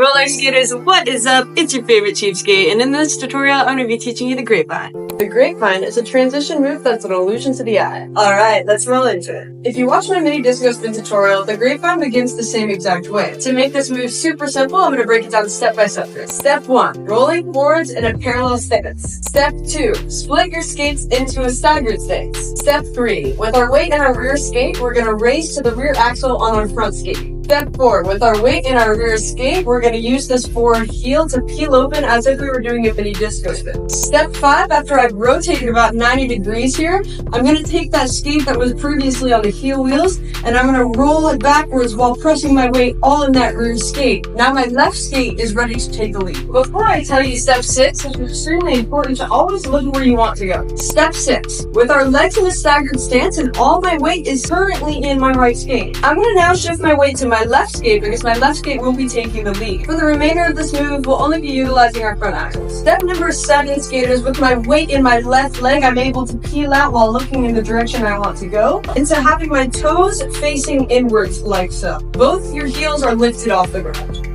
Roller skaters, what is up? It's your favorite cheapskate, and in this tutorial, I'm going to be teaching you the grapevine. The grapevine is a transition move that's an illusion to the eye. Alright, let's roll into it. If you watch my mini disco spin tutorial, the grapevine begins the same exact way. To make this move super simple, I'm going to break it down step by step here. Step 1, rolling forwards in a parallel stance. Step 2, split your skates into a staggered stance. Step 3, with our weight in our rear skate, we're going to race to the rear axle on our front skate. Step 4, with our weight in our rear skate, we're going to use this forward heel to peel open as if we were doing a mini disco spin. Step 5, after I've rotated about 90 degrees here, I'm going to take that skate that was previously on the heel wheels, and I'm going to roll it backwards while pressing my weight all in that rear skate. Now my left skate is ready to take the lead. Before I tell you step 6, it's extremely important to always look where you want to go. Step 6, with our legs in a staggered stance and all my weight is currently in my right skate, I'm going to now shift my weight to my left skate because my left skate will be taking the lead. For the remainder of this move, we'll only be utilizing our front axle. Step number 7, skaters, with my weight in my left leg, I'm able to peel out while looking in the direction I want to go, into having my toes facing inwards like so. Both your heels are lifted off the ground.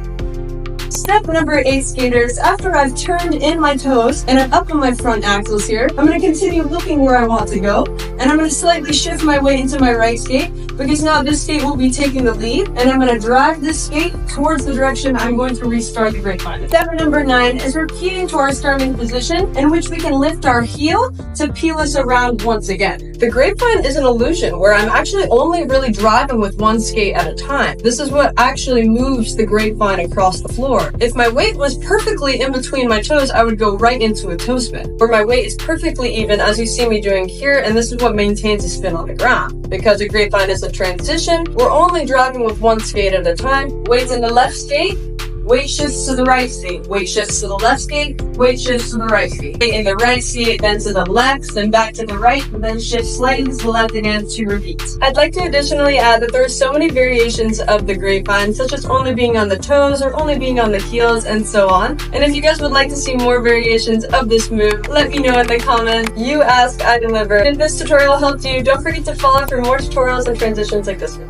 Step number 8, skaters, after I've turned in my toes and I'm up on my front axles here, I'm going to continue looking where I want to go, and I'm going to slightly shift my weight into my right skate because now this skate will be taking the lead, and I'm going to drive this skate towards the direction I'm going to restart the grapevine. Step number 9 is repeating to our starting position in which we can lift our heel to peel us around once again. The grapevine is an illusion where I'm actually only really driving with one skate at a time. This is what actually moves the grapevine across the floor. If my weight was perfectly in between my toes, I would go right into a toe spin. Where my weight is perfectly even, as you see me doing here, and this is what maintains a spin on the ground. Because a grapevine is a transition, we're only driving with one skate at a time. Weight's in the left skate, weight shifts to the right skate, weight shifts to the left skate, weight shifts to the right skate. In the right skate, then to the left, then back to the right, and then shift slightly to the left again to repeat. I'd like to additionally add that there are so many variations of the grapevine, such as only being on the toes or only being on the heels and so on. And if you guys would like to see more variations of this move, let me know in the comments. You ask, I deliver. If this tutorial helped you, don't forget to follow for more tutorials and transitions like this one.